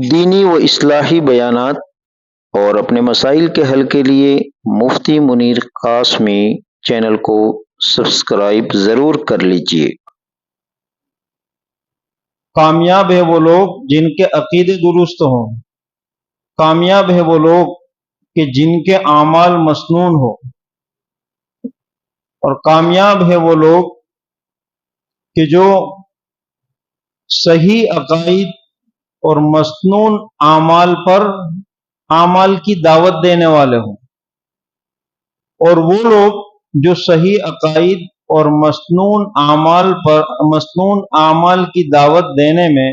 دینی و اصلاحی بیانات اور اپنے مسائل کے حل کے لیے مفتی منیر قاسمی چینل کو سبسکرائب ضرور کر لیجئے۔ کامیاب ہے وہ لوگ جن کے عقیدے درست ہوں، کامیاب ہے وہ لوگ کہ جن کے اعمال مسنون ہو، اور کامیاب ہے وہ لوگ کہ جو صحیح عقائد اور مسنون اعمال پر اعمال کی دعوت دینے والے ہوں، اور وہ لوگ جو صحیح عقائد اور مسنون اعمال کی دعوت دینے میں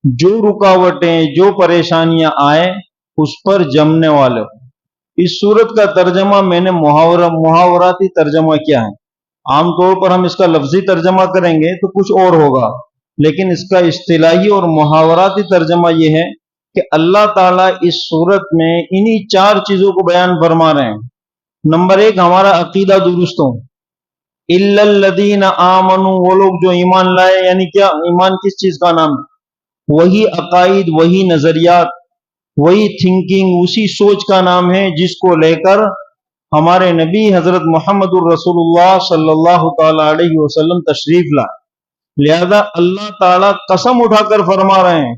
جو رکاوٹیں، جو پریشانیاں آئیں اس پر جمنے والے ہوں۔ اس صورت کا ترجمہ میں نے محاوراتی ترجمہ کیا ہے۔ عام طور پر ہم اس کا لفظی ترجمہ کریں گے تو کچھ اور ہوگا، لیکن اس کا اصطلاحی اور محاوراتی ترجمہ یہ ہے کہ اللہ تعالیٰ اس صورت میں انہی 4 چیزوں کو بیان فرما رہے ہیں۔ نمبر 1، ہمارا عقیدہ درست ہو۔ الا الذین آمنوا، وہ لوگ جو ایمان لائے، یعنی کیا ایمان کس چیز کا نام ہے؟ وہی عقائد، وہی نظریات، وہی تھنکنگ، اسی سوچ کا نام ہے جس کو لے کر ہمارے نبی حضرت محمد الرسول اللہ صلی اللہ تعالی علیہ وسلم تشریف لائے۔ لہذا اللہ تعالیٰ قسم اٹھا کر فرما رہے ہیں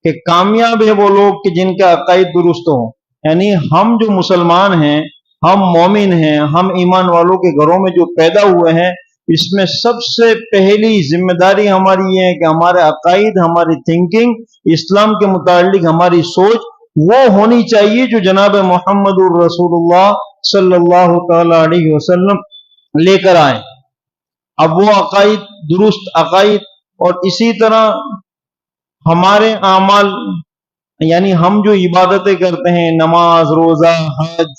کہ کامیاب ہے وہ لوگ کہ جن کا عقائد درست ہوں۔ یعنی ہم جو مسلمان ہیں، ہم مومن ہیں، ہم ایمان والوں کے گھروں میں جو پیدا ہوئے ہیں، اس میں سب سے پہلی ذمہ داری ہماری یہ ہے کہ ہمارے عقائد، ہماری تھنکنگ، اسلام کے متعلق ہماری سوچ وہ ہونی چاہیے جو جناب محمد الرسول اللہ صلی اللہ تعالی علیہ وسلم لے کر آئے۔ اب وہ عقائد، درست عقائد، اور اسی طرح ہمارے اعمال، یعنی ہم جو عبادتیں کرتے ہیں، نماز، روزہ، حج،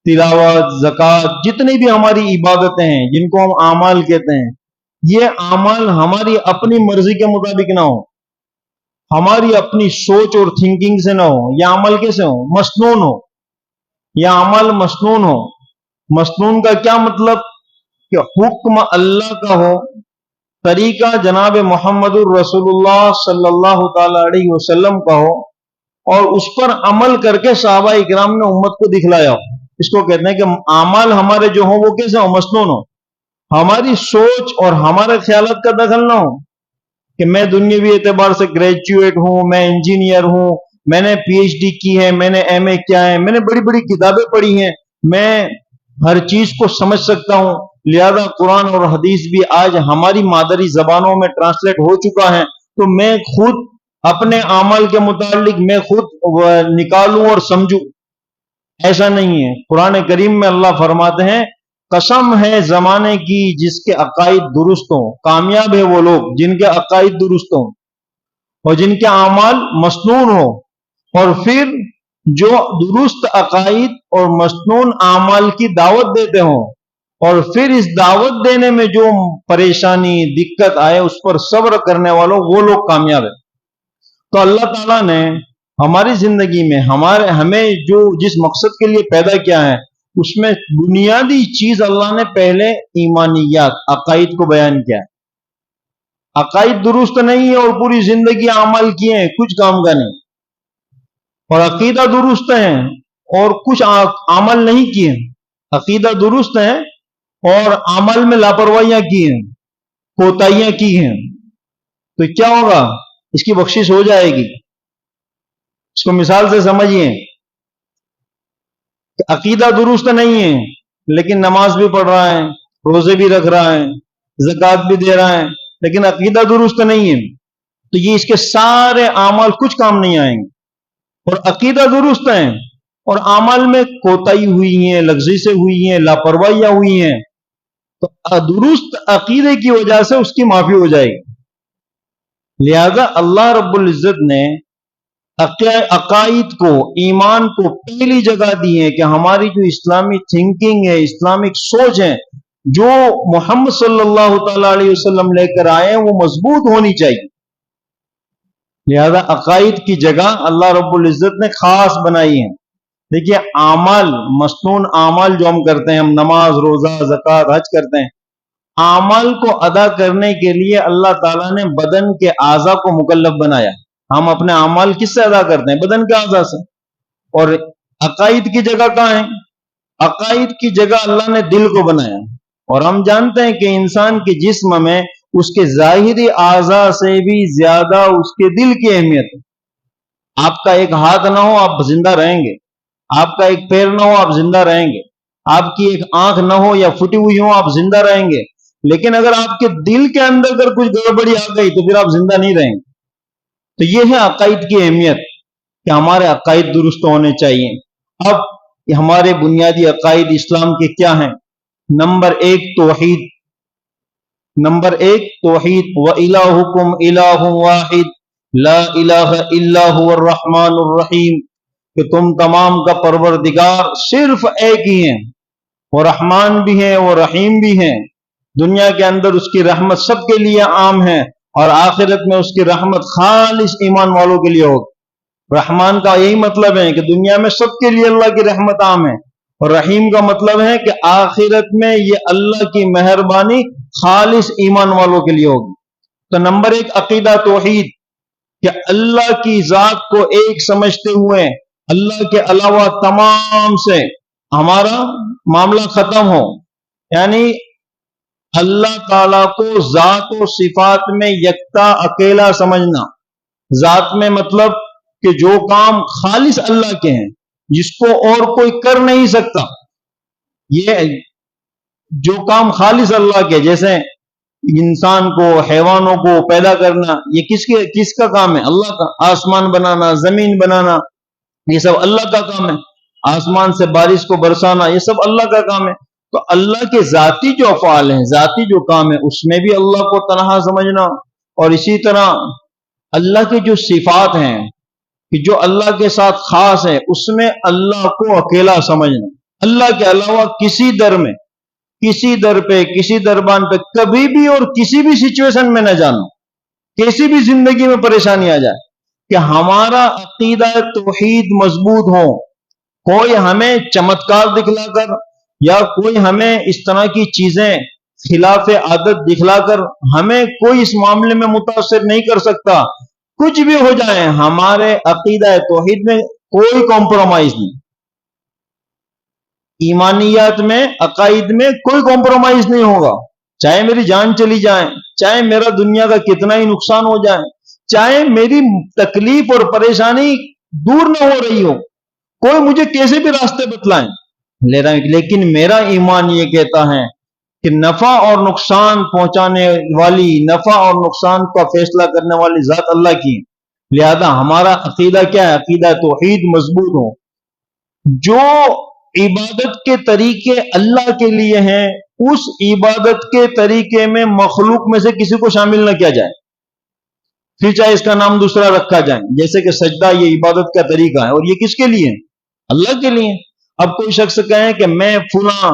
تلاوت، زکوٰۃ، جتنی بھی ہماری عبادتیں ہیں جن کو ہم اعمال کہتے ہیں، یہ اعمال ہماری اپنی مرضی کے مطابق نہ ہو، ہماری اپنی سوچ اور تھنکنگ سے نہ ہو۔ یہ عمل کیسے ہو؟ مسنون ہو۔ یہ عمل مسنون ہو۔ مسنون کا کیا مطلب؟ کہ حکم اللہ کا ہو، طریقہ جناب محمد الرسول اللہ صلی اللہ تعالی علیہ وسلم کا ہو، اور اس پر عمل کر کے صحابہ اکرام نے امت کو دکھلایا ہو۔ اس کو کہتے ہیں کہ اعمال ہمارے جو ہوں وہ کیسے ہوں؟ مسنون ہو۔ ہماری سوچ اور ہمارے خیالات کا دخل نہ ہو کہ میں دنیاوی اعتبار سے گریجویٹ ہوں، میں انجینئر ہوں، میں نے پی ایچ ڈی کی ہے، میں نے ایم اے کیا ہے، میں نے بڑی بڑی کتابیں پڑھی ہیں، میں ہر چیز کو سمجھ سکتا ہوں، لہذا قرآن اور حدیث بھی آج ہماری مادری زبانوں میں ٹرانسلیٹ ہو چکا ہے، تو میں خود اپنے اعمال کے متعلق میں خود نکالوں اور سمجھوں۔ ایسا نہیں ہے۔ قرآن کریم میں اللہ فرماتے ہیں، قسم ہے زمانے کی جس کے عقائد درست ہوں، کامیاب ہے وہ لوگ جن کے عقائد درست ہوں اور جن کے اعمال مسنون ہوں۔ اور پھر جو درست عقائد اور مسنون اعمال کی دعوت دیتے ہوں، اور پھر اس دعوت دینے میں جو پریشانی، دقت آئے اس پر صبر کرنے والوں، وہ لوگ کامیاب ہیں۔ تو اللہ تعالیٰ نے ہماری زندگی میں ہمیں جو جس مقصد کے لیے پیدا کیا ہے، اس میں بنیادی چیز اللہ نے پہلے ایمانیات، عقائد کو بیان کیا ہے۔ عقائد درست نہیں ہے اور پوری زندگی اعمال کیے ہیں، کچھ کام کا نہیں، اور عقیدہ درست ہے اور کچھ عمل نہیں کیے ہیں۔ عقیدہ درست ہے اور عمل میں لاپرواہیاں کی ہیں، کوتاہیاں کی ہیں، تو کیا ہوگا؟ اس کی بخشش ہو جائے گی۔ اس کو مثال سے سمجھیے کہ عقیدہ درست نہیں ہے لیکن نماز بھی پڑھ رہا ہے، روزے بھی رکھ رہا ہے، زکوٰۃ بھی دے رہا ہے، لیکن عقیدہ درست نہیں ہے، تو یہ اس کے سارے اعمال کچھ کام نہیں آئیں گے۔ اور عقیدہ درست ہے اور اعمال میں کوتاہی ہوئی ہیں، لغزی سے ہوئی ہیں، لاپرواہیاں ہوئی ہیں، تو درست عقیدے کی وجہ سے اس کی معافی ہو جائے گی۔ لہذا اللہ رب العزت نے عقائد کو، ایمان کو پہلی جگہ دی ہے کہ ہماری جو اسلامی تھنکنگ ہے، اسلامک سوچ ہے، جو محمد صلی اللہ تعالی علیہ وسلم لے کر آئے ہیں، وہ مضبوط ہونی چاہیے۔ لہذا عقائد کی جگہ اللہ رب العزت نے خاص بنائی ہے۔ دیکھیے، اعمال، مسنون اعمال جو ہم کرتے ہیں، ہم نماز، روزہ، زکوٰۃ، حج کرتے ہیں، اعمال کو ادا کرنے کے لیے اللہ تعالیٰ نے بدن کے اعضاء کو مکلف بنایا۔ ہم اپنے اعمال کس سے ادا کرتے ہیں؟ بدن کے اعضاء سے. اور عقائد کی جگہ کہاں ہے؟ عقائد کی جگہ اللہ نے دل کو بنایا. اور ہم جانتے ہیں کہ انسان کے جسم میں اس کے ظاہری اعضاء سے بھی زیادہ اس کے دل کی اہمیت ہے. آپ کا ایک ہاتھ نہ ہو آپ زندہ رہیں گے، آپ کا ایک پیر نہ ہو آپ زندہ رہیں گے، آپ کی ایک آنکھ نہ ہو یا پھٹی ہوئی ہو آپ زندہ رہیں گے. لیکن اگر آپ کے دل کے اندر اگر کچھ گڑبڑی آ گئی تو پھر آپ زندہ نہیں رہیں گے. تو یہ ہے عقائد کی اہمیت کہ ہمارے عقائد درست ہونے چاہیے. اب ہمارے بنیادی عقائد اسلام کے کیا ہیں؟ نمبر ایک توحید. نمبر ایک توحید. وَإِلَٰهُكُمْ إِلَٰهٌ وَاحِدٌ لَا إِلَٰهَ إِلَّا هُوَ الرَّحْمَٰنُ الرَّحِيمُ، کہ تم تمام کا پروردگار صرف ایک ہی ہیں، وہ رحمان بھی ہیں وہ رحیم بھی ہیں. دنیا کے اندر اس کی رحمت سب کے لیے عام ہے، اور آخرت میں اس کی رحمت خالص ایمان والوں کے لیے ہوگی. رحمان کا یہی مطلب ہے کہ دنیا میں سب کے لیے اللہ کی رحمت عام ہے، اور رحیم کا مطلب ہے کہ آخرت میں یہ اللہ کی مہربانی خالص ایمان والوں کے لیے ہوگی. تو نمبر ایک عقیدہ توحید، کہ اللہ کی ذات کو ایک سمجھتے ہوئے اللہ کے علاوہ تمام سے ہمارا معاملہ ختم ہو. یعنی اللہ تعالیٰ کو ذات و صفات میں یکتا اکیلا سمجھنا. ذات میں مطلب کہ جو کام خالص اللہ کے ہیں، جس کو اور کوئی کر نہیں سکتا، یہ جو کام خالص اللہ کے، جیسے انسان کو حیوانوں کو پیدا کرنا، یہ کس کا کام ہے؟ اللہ کا. آسمان بنانا، زمین بنانا، یہ سب اللہ کا کام ہے. آسمان سے بارش کو برسانا، یہ سب اللہ کا کام ہے. تو اللہ کے ذاتی جو افعال ہیں، ذاتی جو کام ہے، اس میں بھی اللہ کو تنہا سمجھنا. اور اسی طرح اللہ کے جو صفات ہیں کہ جو اللہ کے ساتھ خاص ہے، اس میں اللہ کو اکیلا سمجھنا. اللہ کے علاوہ کسی در میں، کسی در پہ، کسی دربان پہ کبھی بھی اور کسی بھی سچویشن میں نہ جانا. کیسی بھی زندگی میں پریشانی آ جائے، کہ ہمارا عقیدہ توحید مضبوط ہو. کوئی ہمیں چمتکار دکھلا کر یا کوئی ہمیں اس طرح کی چیزیں خلاف عادت دکھلا کر ہمیں کوئی اس معاملے میں متاثر نہیں کر سکتا. کچھ بھی ہو جائے، ہمارے عقیدہ توحید میں کوئی کمپرومائز نہیں. ایمانیات میں، عقائد میں کوئی کمپرومائز نہیں ہوگا. چاہے میری جان چلی جائے، چاہے میرا دنیا کا کتنا ہی نقصان ہو جائے، چاہے میری تکلیف اور پریشانی دور نہ ہو رہی ہو، کوئی مجھے کیسے بھی راستے بتلائیں لے رہا ہے، لیکن میرا ایمان یہ کہتا ہے کہ نفع اور نقصان پہنچانے والی، نفع اور نقصان کا فیصلہ کرنے والی ذات اللہ کی ہے. لہذا ہمارا عقیدہ کیا ہے؟ عقیدہ توحید مضبوط ہو. جو عبادت کے طریقے اللہ کے لیے ہیں، اس عبادت کے طریقے میں مخلوق میں سے کسی کو شامل نہ کیا جائے، پھر چاہے اس کا نام دوسرا رکھا جائے. جیسے کہ سجدہ یہ عبادت کا طریقہ ہے، اور یہ کس کے لیے؟ اللہ کے لیے. اب کوئی شخص کہے کہ میں فلاں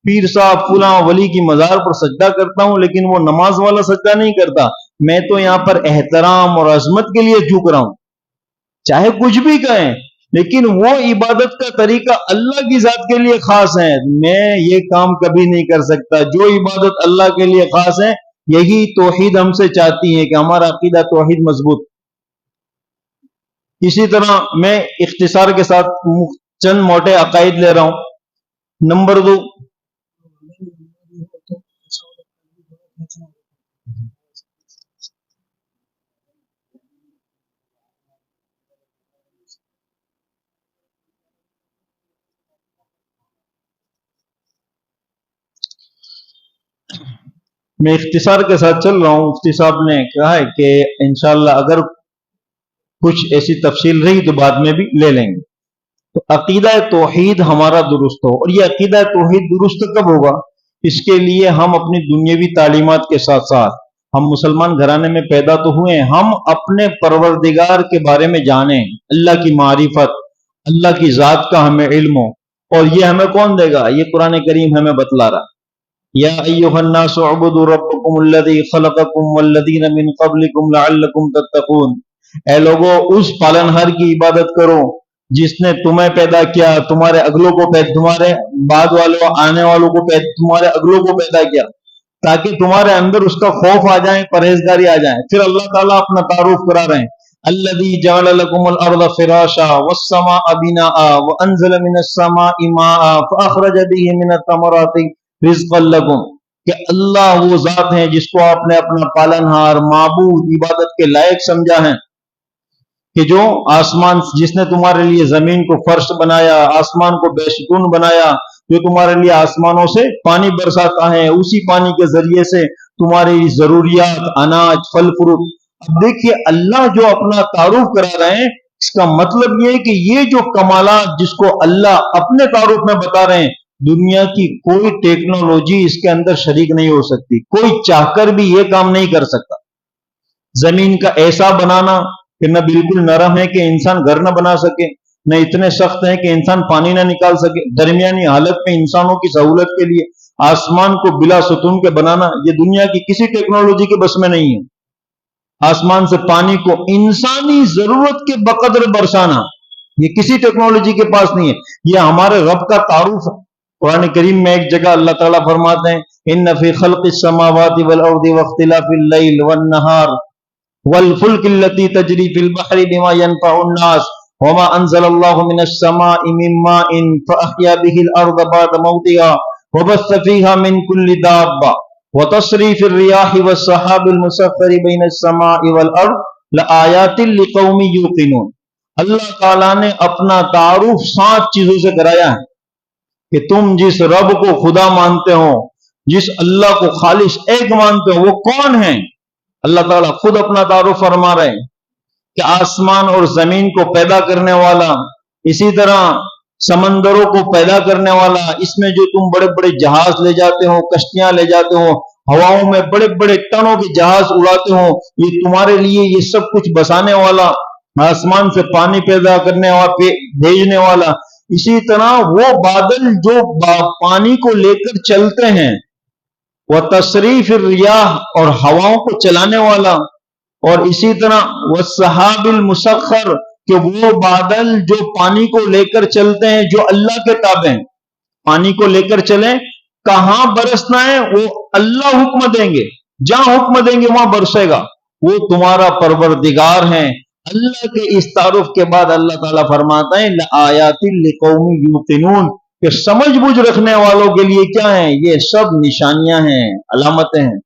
پیر صاحب، فلاں ولی کی مزار پر سجدہ کرتا ہوں، لیکن وہ نماز والا سجدہ نہیں کرتا، میں تو یہاں پر احترام اور عظمت کے لیے جھک رہا ہوں. چاہے کچھ بھی کہیں، لیکن وہ عبادت کا طریقہ اللہ کی ذات کے لیے خاص ہے. میں یہ کام کبھی نہیں کر سکتا. جو عبادت اللہ کے لیے خاص ہے، یہی توحید ہم سے چاہتی ہے کہ ہمارا عقیدہ توحید مضبوط. اسی طرح میں اختصار کے ساتھ چند موٹے عقائد لے رہا ہوں. نمبر 2، میں اختصار کے ساتھ چل رہا ہوں. مفتی صاحب نے کہا ہے کہ انشاءاللہ اگر کچھ ایسی تفصیل رہی تو بعد میں بھی لے لیں گے. تو عقیدہ توحید ہمارا درست ہو. اور یہ عقیدہ توحید درست کب ہوگا؟ اس کے لیے ہم اپنی دنیاوی تعلیمات کے ساتھ ساتھ، ہم مسلمان گھرانے میں پیدا تو ہوئے ہیں، ہم اپنے پروردگار کے بارے میں جانیں، اللہ کی معرفت، اللہ کی ذات کا ہمیں علم ہو. اور یہ ہمیں کون دے گا؟ یہ قرآن کریم ہمیں بتلا رہا. یا ایھا الناس اعبدوا ربکم الذی خلقکم والذین من قبلکم لعلکم تتقون. اے لوگو، اس پالنہار کی عبادت کرو جس نے تمہیں پیدا کیا، تمہارے اگلوں کو پیدا، تمہارے بعد والوں، آنے والوں کو پیدا، تمہارے اگلوں کو پیدا کیا، تاکہ تمہارے اندر اس کا خوف آ جائے، پرہیزگاری آ جائے. پھر اللہ تعالیٰ اپنا تعارف کرا رہے ہیں الذي جعل لكم الارض فراشا والسماء بناء وانزل من السماء ماء فاخرج به من الثمرات رزقا لكم، کہ اللہ وہ ذات ہے جس کو آپ نے اپنا پالنہار معبود عبادت کے لائق سمجھا ہے، کہ جو آسمان، جس نے تمہارے لیے زمین کو فرش بنایا، آسمان کو بے ستون بنایا، جو تمہارے لیے آسمانوں سے پانی برساتا ہے، اسی پانی کے ذریعے سے تمہاری ضروریات، اناج، پھل فروٹ۔ اب دیکھیے اللہ جو اپنا تعارف کرا رہے ہیں، اس کا مطلب یہ ہے کہ یہ جو کمالات جس کو اللہ اپنے تعارف میں بتا رہے ہیں، دنیا کی کوئی ٹیکنالوجی اس کے اندر شریک نہیں ہو سکتی، کوئی چاہ کر بھی یہ کام نہیں کر سکتا۔ زمین کا ایسا بنانا کہ نہ بالکل نرم ہے کہ انسان گھر نہ بنا سکے، نہ اتنے سخت ہیں کہ انسان پانی نہ نکال سکے، درمیانی حالت میں انسانوں کی سہولت کے لیے آسمان کو بلا ستون کے بنانا، یہ دنیا کی کسی ٹیکنالوجی کے بس میں نہیں ہے۔ آسمان سے پانی کو انسانی ضرورت کے بقدر برسانا، یہ کسی ٹیکنالوجی کے پاس نہیں ہے، یہ ہمارے رب کا تعارف ہے۔ قرآن کریم میں ایک جگہ اللہ تعالیٰ فرماتے ہیں ان فی خلق السماوات والارض واختلاف اللیل والنہار والفلک التي تجری فی البحر بما ينفع الناس وما انزل اللہ من السماء من ماء فاحیا به الارض بعد موتها وبث فيها من كل دابة وتصریف الریاح والسحاب المسخر بین السماء والارض لآیات لقوم یوقنون۔ اللہ تعالیٰ نے اپنا تعارف 7 چیزوں سے کرایا ہے کہ تم جس رب کو خدا مانتے ہو، جس اللہ کو خالص ایک مانتے ہو، وہ کون ہیں؟ اللہ تعالیٰ خود اپنا تعارف فرما رہے ہیں کہ آسمان اور زمین کو پیدا کرنے والا، اسی طرح سمندروں کو پیدا کرنے والا، اس میں جو تم بڑے بڑے جہاز لے جاتے ہو، کشتیاں لے جاتے ہو، ہواؤں میں بڑے بڑے ٹنوں کے جہاز اڑاتے ہو، یہ تمہارے لیے یہ سب کچھ بسانے والا، آسمان سے پانی پیدا کرنے والا، بھیجنے والا۔ اسی طرح وہ بادل جو پانی کو لے کر چلتے ہیں، وتصریف الریاح اور ہواؤں کو چلانے والا، اور اسی طرح والسحاب المسخر کہ وہ بادل جو پانی کو لے کر چلتے ہیں، جو اللہ کے تابع ہیں، پانی کو لے کر چلیں، کہاں برسنا ہے وہ اللہ حکم دیں گے، جہاں حکم دیں گے وہاں برسے گا، وہ تمہارا پروردگار ہے۔ اللہ کے اس تعارف کے بعد اللہ تعالیٰ فرماتا ہے لآیات لقوم یوقنون، کہ سمجھ بوجھ رکھنے والوں کے لیے کیا ہیں، یہ سب نشانیاں ہیں، علامتیں ہیں۔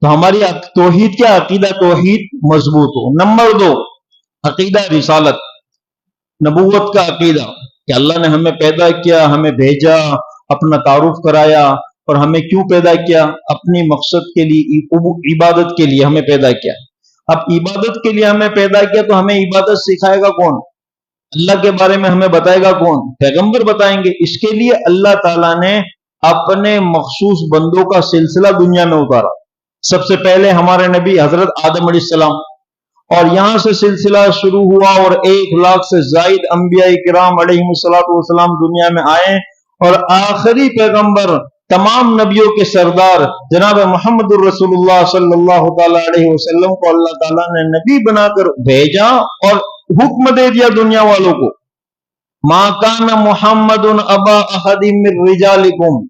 تو ہماری توحید کیا؟ عقیدہ توحید مضبوط ہو۔ نمبر 2، عقیدہ رسالت، نبوت کا عقیدہ، کہ اللہ نے ہمیں پیدا کیا، ہمیں بھیجا، اپنا تعارف کرایا، اور ہمیں کیوں پیدا کیا؟ اپنی مقصد کے لیے، عبادت کے لیے ہمیں پیدا کیا۔ اب عبادت کے لیے ہمیں پیدا کیا تو ہمیں عبادت سکھائے گا کون؟ اللہ کے بارے میں ہمیں بتائے گا کون؟ پیغمبر بتائیں گے۔ اس کے لیے اللہ تعالیٰ نے اپنے مخصوص بندوں کا سلسلہ دنیا میں اتارا۔ سب سے پہلے ہمارے نبی حضرت آدم علیہ السلام، اور یہاں سے سلسلہ شروع ہوا، اور 1,00,000 سے زائد انبیاء کرام علیہ السلام دنیا میں آئے، اور آخری پیغمبر، تمام نبیوں کے سردار جناب محمد الرسول اللہ صلی اللہ تعالی علیہ وسلم کو اللہ تعالیٰ نے نبی بنا کر بھیجا، اور حکم دے دیا دنیا والوں کو ما کان محمد ابا احد من رجالکم،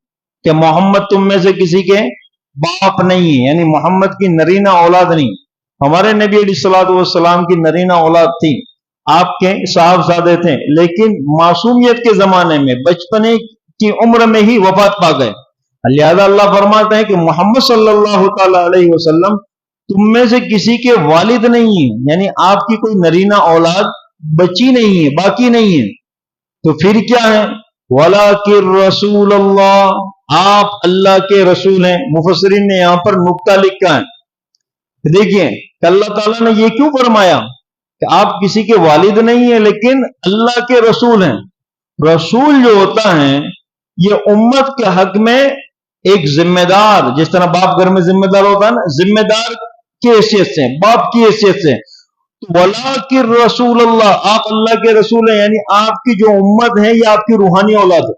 کہ محمد تم میں سے کسی کے باپ نہیں ہے، یعنی محمد کی نرینہ اولاد نہیں۔ ہمارے نبی علیہ السلام کی نرینہ اولاد تھی، آپ کے صاحبزادے تھے، لیکن معصومیت کے زمانے میں بچپنے کی عمر میں ہی وفات پا گئے۔ لہذا اللہ فرماتے ہیں کہ محمد صلی اللہ تعالی علیہ وسلم تم میں سے کسی کے والد نہیں ہیں، یعنی آپ کی کوئی نرینہ اولاد بچی نہیں ہے، باقی نہیں ہے، تو پھر کیا ہے؟ وَلَٰكِن رَّسُولَ اللَّهِ، آپ اللہ کے رسول ہیں۔ مفسرین نے یہاں پر نقطہ لکھا ہے، دیکھیے کہ اللہ تعالیٰ نے یہ کیوں فرمایا کہ آپ کسی کے والد نہیں ہیں لیکن اللہ کے رسول ہیں۔ رسول جو ہوتا ہے یہ امت کے حق میں ایک ذمہ دار، جس طرح باپ گھر میں ذمہ دار ہوتا ہے نا، ذمہ دار کی حیثیت سے، باپ کی حیثیت سے۔ وَلَٰكِن رسول اللہ، آپ اللہ کے رسول ہیں، یعنی آپ کی جو امت ہے یہ آپ کی روحانی اولاد ہے۔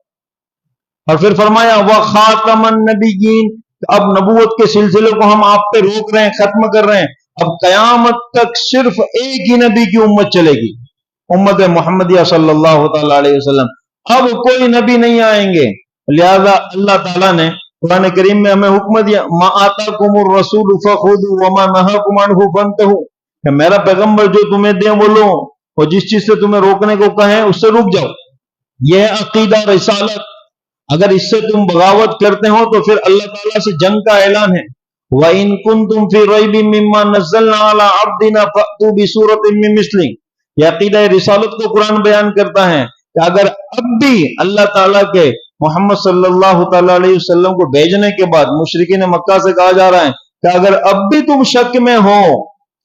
اور پھر فرمایا وَخَاتَمَ النَّبِيِّينَ، اب نبوت کے سلسلے کو ہم آپ پہ روک رہے ہیں، ختم کر رہے ہیں، اب قیامت تک صرف ایک ہی نبی کی امت چلے گی، امت محمدیہ صلی اللہ تعالی علیہ وسلم، اب کوئی نبی نہیں آئیں گے۔ لہذا اللہ تعالیٰ نے قرآن کریم میں ہمیں حکم دیا ما آتاکم الرسول فخذوا وما نہاکم عنہ فانتہوا، کہ میرا پیغمبر جو تمہیں دے وہ لو اور جس چیز سے تمہیں روکنے کو کہیں اس سے رک جاؤ. یہ ہے عقیدہ رسالت. اگر اس سے تم بغاوت کرتے ہو تو پھر اللہ تعالیٰ سے جنگ کا اعلان ہے. وَإِن كُنتُمْ فِي رَيْبٍ مِّمَّا نَزَّلْنَا عَلَىٰ عَبْدِنَا فَأْتُوا بِسُورَةٍ مِّن مِّثْلِهِ. یہ عقیدہ رسالت کو قرآن بیان کرتا ہے کہ اگر اب بھی اللہ تعالیٰ کے محمد صلی اللہ تعالیٰ علیہ وسلم کو بھیجنے کے بعد مشرکین مکہ سے کہا جا رہا ہے کہ اگر اب بھی تم شک میں ہو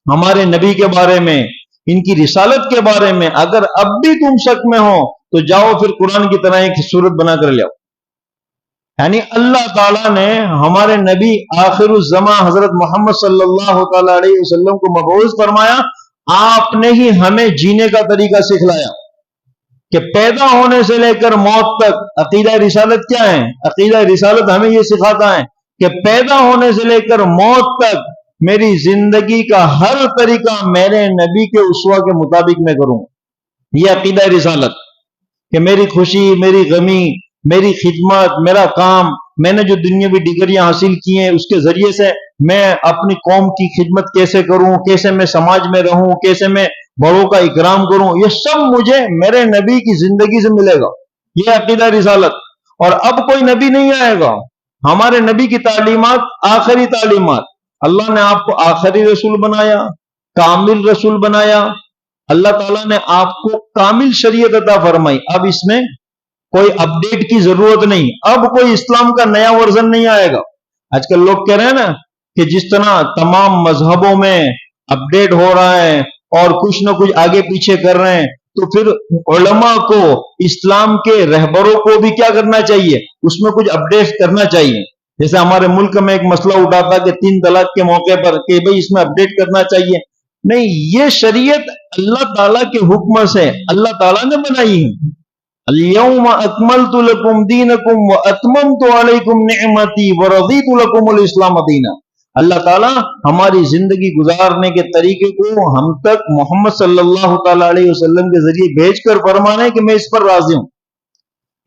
ہمارے نبی کے بارے میں، ان کی رسالت کے بارے میں، اگر اب بھی تم شک میں ہو تو جاؤ پھر قرآن کی طرح ایک صورت بنا کر لے آؤ. یعنی اللہ تعالیٰ نے ہمارے نبی آخر الزماں حضرت محمد صلی اللہ تعالیٰ علیہ وسلم کو مبعوث فرمایا. آپ نے ہی ہمیں جینے کا طریقہ سکھلایا کہ پیدا ہونے سے لے کر موت تک. عقیدہ رسالت کیا ہے؟ عقیدہ رسالت ہمیں یہ سکھاتا ہے کہ پیدا ہونے سے لے کر موت تک میری زندگی کا ہر طریقہ میرے نبی کے اسوہ کے مطابق میں کروں. یہ عقیدہ رسالت کہ میری خوشی، میری غمی، میری خدمت، میرا کام، میں نے جو دنیاوی ڈگریاں حاصل کی ہیں اس کے ذریعے سے میں اپنی قوم کی خدمت کیسے کروں، کیسے میں سماج میں رہوں، کیسے میں بڑوں کا اکرام کروں، یہ سب مجھے میرے نبی کی زندگی سے ملے گا. یہ عقیدہ رسالت. اور اب کوئی نبی نہیں آئے گا. ہمارے نبی کی تعلیمات آخری تعلیمات. اللہ نے آپ کو آخری رسول بنایا، کامل رسول بنایا. اللہ تعالیٰ نے آپ کو کامل شریعت عطا فرمائی. اب اس میں کوئی اپڈیٹ کی ضرورت نہیں. اب کوئی اسلام کا نیا ورژن نہیں آئے گا. آج کل لوگ کہہ رہے ہیں نا کہ جس طرح تمام مذہبوں میں اپڈیٹ ہو رہا ہے اور کچھ نہ کچھ آگے پیچھے کر رہے ہیں، تو پھر علماء کو، اسلام کے رہبروں کو بھی کیا کرنا چاہیے؟ اس میں کچھ اپڈیٹ کرنا چاہیے. جیسے ہمارے ملک میں ایک مسئلہ اٹھا تھا کہ 3 طلاق کے موقع پر کہ بھئی اس میں اپڈیٹ کرنا چاہیے. نہیں، یہ شریعت اللہ تعالیٰ کے حکم سے اللہ تعالیٰ نے بنائی ہے. اليوم اکملت لکم دینکم واتممت علیکم نعمتی ورضیت لکم الاسلام دینا. اللہ تعالیٰ ہماری زندگی گزارنے کے طریقے کو ہم تک محمد صلی اللہ تعالیٰ علیہ وسلم کے ذریعے بھیج کر فرمانے کہ میں اس پر راضی ہوں.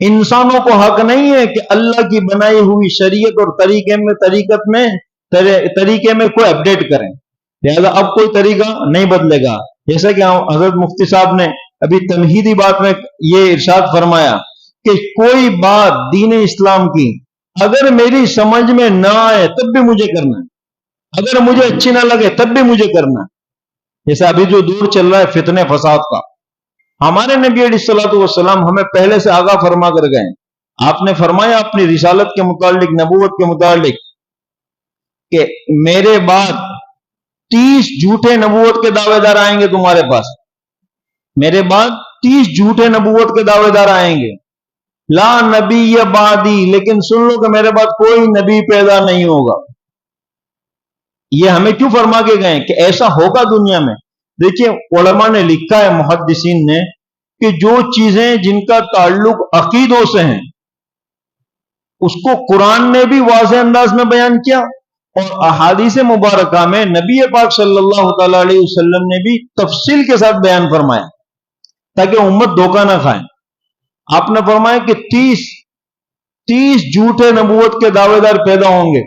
انسانوں کو حق نہیں ہے کہ اللہ کی بنائی ہوئی شریعت اور طریقے میں کوئی اپڈیٹ کریں. لہذا اب کوئی طریقہ نہیں بدلے گا. جیسا کہ حضرت مفتی صاحب نے ابھی تمہیدی بات میں یہ ارشاد فرمایا کہ کوئی بات دین اسلام کی اگر میری سمجھ میں نہ آئے تب بھی مجھے کرنا ہے، اگر مجھے اچھی نہ لگے تب بھی مجھے کرنا ہے. جیسا ابھی جو دور چل رہا ہے فتنے فساد کا، ہمارے نبی علیہ الصلوۃ والسلام ہمیں پہلے سے آگاہ فرما کر گئے. آپ نے فرمایا اپنی رسالت کے متعلق، نبوت کے متعلق، کہ میرے بعد 30 جھوٹے نبوت کے دعوے دار آئیں گے تمہارے پاس. میرے بعد 30 جھوٹے نبوت کے دعوے دار آئیں گے. لا نبی بعدی، لیکن سن لو کہ میرے بعد کوئی نبی پیدا نہیں ہوگا. یہ ہمیں کیوں فرما کے گئے کہ ایسا ہوگا دنیا میں؟ دیکھیے علماء نے لکھا ہے، محدثین نے، کہ جو چیزیں جن کا تعلق عقیدوں سے ہیں اس کو قرآن نے بھی واضح انداز میں بیان کیا اور احادیث مبارکہ میں نبی پاک صلی اللہ تعالی علیہ وسلم نے بھی تفصیل کے ساتھ بیان فرمایا تاکہ امت دھوکہ نہ کھائے. آپ نے فرمایا کہ 30 جھوٹے نبوت کے دعوے دار پیدا ہوں گے.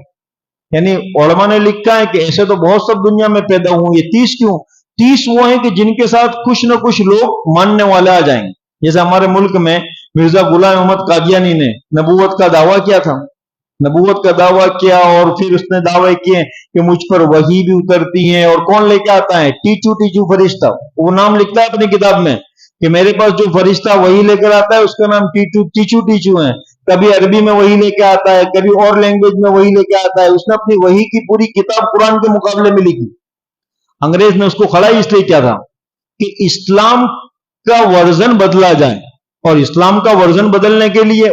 یعنی علماء نے لکھا ہے کہ ایسے تو بہت سب دنیا میں پیدا ہوں گے. 30 کیوں؟ 30 وہ ہیں کہ جن کے ساتھ کچھ نہ کچھ لوگ ماننے والے آ جائیں گے. جیسے ہمارے ملک میں مرزا غلام احمد قادیانی نے نبوت کا دعویٰ کیا تھا. نبوت کا دعویٰ کیا اور پھر اس نے دعوے کیے کہ مجھ پر وحی بھی اترتی ہے. اور کون لے کے آتا ہے؟ ٹیچو فرشتہ. وہ نام لکھتا ہے اپنی کتاب میں کہ میرے پاس جو فرشتہ وحی لے کر آتا ہے اس کا نام ٹیچو ہے. کبھی عربی میں وحی لے کے آتا ہے، کبھی اور لینگویج میں وحی لے کے آتا ہے. اس نے اپنی وحی کی پوری کتاب قرآن کے مقابلے میں لکھی. انگریز نے اس کو کھڑا اس لیے کیا تھا کہ اسلام کا ورژن بدلا جائے، اور اسلام کا ورژن بدلنے کے لیے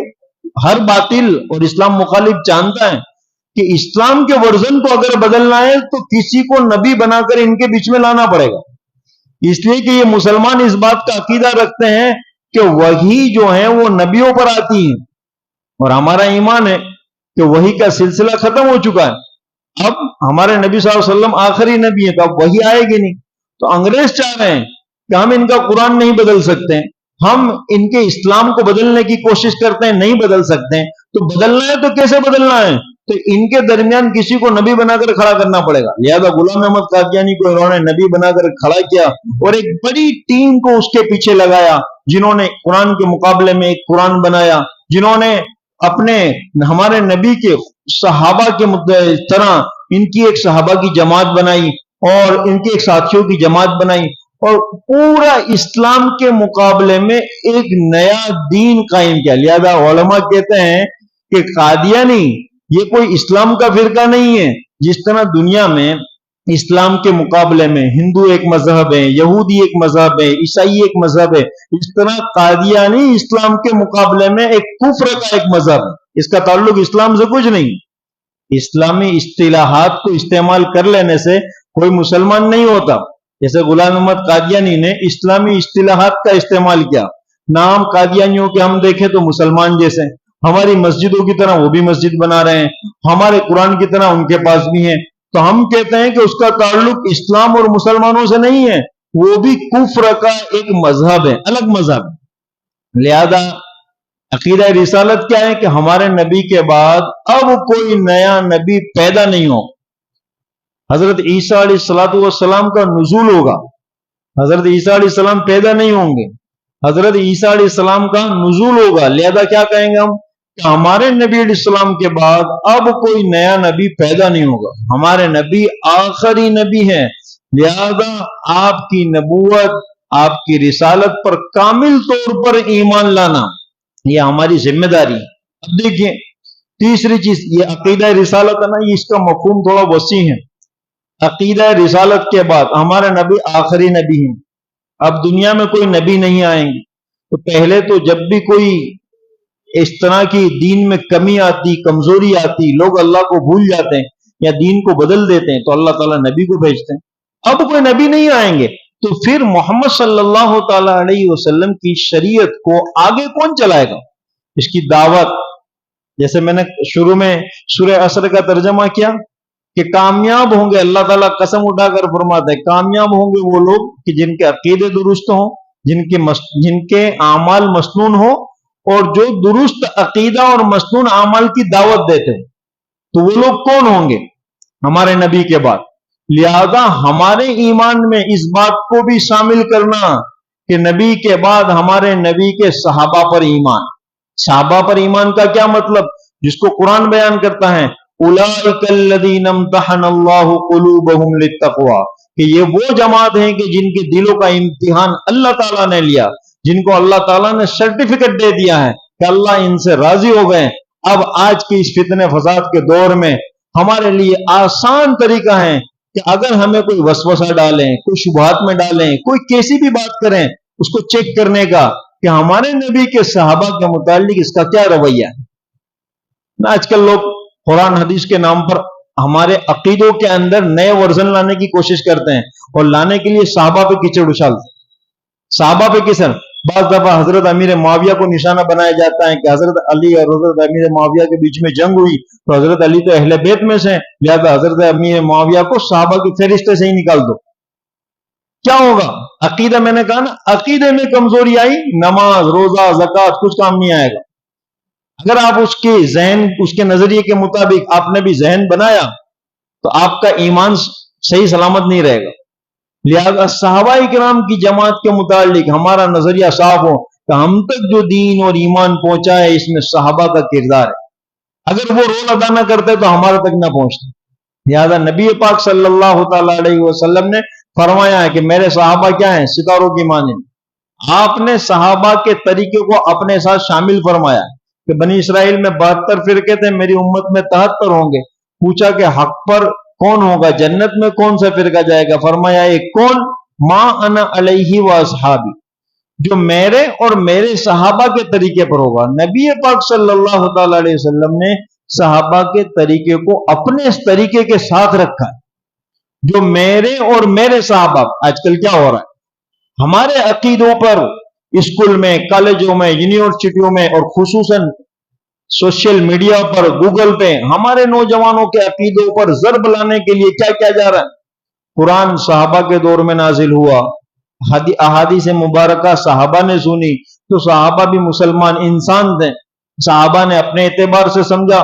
ہر باطل اور اسلام مخالف جانتا ہے کہ اسلام کے ورژن کو اگر بدلنا ہے تو کسی کو نبی بنا کر ان کے بیچ میں لانا پڑے گا. اس لیے کہ یہ مسلمان اس بات کا عقیدہ رکھتے ہیں کہ وحی جو ہے وہ نبیوں پر آتی ہے، اور ہمارا ایمان ہے کہ وحی کا سلسلہ ختم ہو چکا ہے. اب ہمارے نبی صلی اللہ علیہ وسلم آخری نبی ہے تو اب وحی آئے گی نہیں. تو انگریز چاہ رہے ہیں کہ ہم ان کا قرآن نہیں بدل سکتے، ہم ان کے اسلام کو بدلنے کی کوشش کرتے ہیں، نہیں بدل سکتے. تو بدلنا ہے تو کیسے بدلنا ہے؟ تو ان کے درمیان کسی کو نبی بنا کر کھڑا کرنا پڑے گا. لہذا غلام احمد قادیانی کو انہوں نے نبی بنا کر کھڑا کیا اور ایک بڑی ٹیم کو اس کے پیچھے لگایا جنہوں نے قرآن کے مقابلے میں ایک قرآن بنایا, جنہوں نے اپنے ہمارے نبی کے صحابہ کے طرح ان کی ایک صحابہ کی جماعت بنائی اور ان کے ایک ساتھیوں کی جماعت بنائی اور پورا اسلام کے مقابلے میں ایک نیا دین قائم کیا. لہذا علماء کہتے ہیں کہ قادیانی یہ کوئی اسلام کا فرقہ نہیں ہے. جس طرح دنیا میں اسلام کے مقابلے میں ہندو ایک مذہب ہے, یہودی ایک مذہب ہے, عیسائی ایک مذہب ہے, اس طرح قادیانی اسلام کے مقابلے میں ایک کفر کا ایک مذہب ہے. اس کا تعلق اسلام سے کچھ نہیں. اسلامی اصطلاحات کو استعمال کر لینے سے کوئی مسلمان نہیں ہوتا. جیسے غلام احمد قادیانی نے اسلامی اصطلاحات کا استعمال کیا, نام قادیانیوں کے ہم دیکھیں تو مسلمان جیسے, ہماری مسجدوں کی طرح وہ بھی مسجد بنا رہے ہیں, ہمارے قرآن کی طرح ان کے پاس بھی ہیں, تو ہم کہتے ہیں کہ اس کا تعلق اسلام اور مسلمانوں سے نہیں ہے, وہ بھی کفر کا ایک مذہب ہے, الگ مذہب. لہذا عقیدہ رسالت کیا ہے کہ ہمارے نبی کے بعد اب کوئی نیا نبی پیدا نہیں ہو. حضرت عیسیٰ علیہ الصلوۃ والسلام کا نزول ہوگا, حضرت عیسیٰ علیہ السلام پیدا نہیں ہوں گے, حضرت عیسیٰ علیہ السلام کا نزول ہوگا. لہذا کیا کہیں گے ہم کہ ہمارے نبی علیہ السلام کے بعد اب کوئی نیا نبی پیدا نہیں ہوگا, ہمارے نبی آخری نبی ہیں. لہذا آپ کی نبوت, آپ کی رسالت پر کامل طور پر ایمان لانا یہ ہماری ذمہ داری ہے. اب دیکھیے تیسری چیز, یہ عقیدہ رسالت ہے نا, اس کا مفہوم تھوڑا وسیع ہے. عقیدہ رسالت کے بعد ہمارے نبی آخری نبی ہیں, اب دنیا میں کوئی نبی نہیں آئیں گے. تو پہلے تو جب بھی کوئی اس طرح کی دین میں کمی آتی, کمزوری آتی, لوگ اللہ کو بھول جاتے ہیں یا دین کو بدل دیتے ہیں, تو اللہ تعالیٰ نبی کو بھیجتے ہیں. اب کوئی نبی نہیں آئیں گے تو پھر محمد صلی اللہ تعالی علیہ وسلم کی شریعت کو آگے کون چلائے گا؟ اس کی دعوت, جیسے میں نے شروع میں سورہ عصر کا ترجمہ کیا کہ کامیاب ہوں گے, اللہ تعالیٰ قسم اٹھا کر فرماتا ہے کامیاب ہوں گے وہ لوگ کہ جن کے عقیدے درست ہوں, جن کے اعمال مسنون ہو, اور جو درست عقیدہ اور مسنون اعمال کی دعوت دیتے ہیں. تو وہ لوگ کون ہوں گے؟ ہمارے نبی کے بعد. لہذا ہمارے ایمان میں اس بات کو بھی شامل کرنا کہ نبی کے بعد ہمارے نبی کے صحابہ پر ایمان. صحابہ پر ایمان کا کیا مطلب؟ جس کو قرآن بیان کرتا ہے اولئک الذین امتحن اللہ قلوبہم للتقوی, کہ یہ وہ جماعت ہیں کہ جن کے دلوں کا امتحان اللہ تعالیٰ نے لیا, جن کو اللہ تعالیٰ نے سرٹیفکیٹ دے دیا ہے کہ اللہ ان سے راضی ہو گئے. اب آج کی اس فتنہ فساد کے دور میں ہمارے لیے آسان طریقہ ہے کہ اگر ہمیں کوئی وسوسہ ڈالیں, کوئی شبہات میں ڈالیں, کوئی کیسی بھی بات کریں, اس کو چیک کرنے کا کہ ہمارے نبی کے صحابہ کے متعلق اس کا کیا رویہ ہے. آج کل لوگ قرآن حدیث کے نام پر ہمارے عقیدوں کے اندر نئے ورژن لانے کی کوشش کرتے ہیں, اور لانے کے لیے صحابہ پہ کیچڑ اچھالتے ہیں. صحابہ پہ کسر بعض دفعہ حضرت امیر معاویہ کو نشانہ بنایا جاتا ہے کہ حضرت علی اور حضرت امیر معاویہ کے بیچ میں جنگ ہوئی تو حضرت علی تو اہل بیت میں سے, لہذا حضرت امیر معاویہ کو صحابہ کی فہرست سے ہی نکال دو. کیا ہوگا؟ عقیدہ, میں نے کہا نا, عقیدے میں کمزوری آئی, نماز روزہ زکوٰۃ کچھ کام نہیں آئے گا. اگر آپ اس کے ذہن, اس کے نظریے کے مطابق آپ نے بھی ذہن بنایا تو آپ کا ایمان صحیح سلامت نہیں رہے گا. لہذا صحابہ کرام کی جماعت کے متعلق ہمارا نظریہ صاف ہو کہ ہم تک جو دین اور ایمان پہنچا ہے اس میں صحابہ کا کردار ہے. اگر وہ رول ادا نہ کرتے تو ہمارے تک نہ پہنچتے. لہذا نبی پاک صلی اللہ تعالی علیہ وسلم نے فرمایا ہے کہ میرے صحابہ کیا ہیں؟ ستاروں کی مانند. آپ نے صحابہ کے طریقے کو اپنے ساتھ شامل فرمایا کہ بنی اسرائیل میں 72 فرقے تھے, میری امت میں 73 ہوں گے. پوچھا کہ حق پر کون ہوگا, جنت میں کون سا فرقہ جائے گا؟ فرمایا ایک کون؟ ما انا علیہ و اصحابی, جو میرے اور میرے صحابہ کے طریقے پر ہوگا. نبی پاک صلی اللہ تعالی علیہ وسلم نے صحابہ کے طریقے کو اپنے اس طریقے کے ساتھ رکھا ہے, جو میرے اور میرے صحابہ. آج کل کیا ہو رہا ہے, ہمارے عقیدوں پر اسکول میں, کالجوں میں, یونیورسٹیوں میں, اور خصوصاً سوشل میڈیا پر, گوگل پہ ہمارے نوجوانوں کے عقیدوں پر ضرب لانے کے لیے کیا کیا جا رہا ہے؟ قرآن صحابہ کے دور میں نازل ہوا, احادیث مبارکہ صحابہ نے سنی, تو صحابہ بھی مسلمان انسان تھے. صحابہ نے اپنے اعتبار سے سمجھا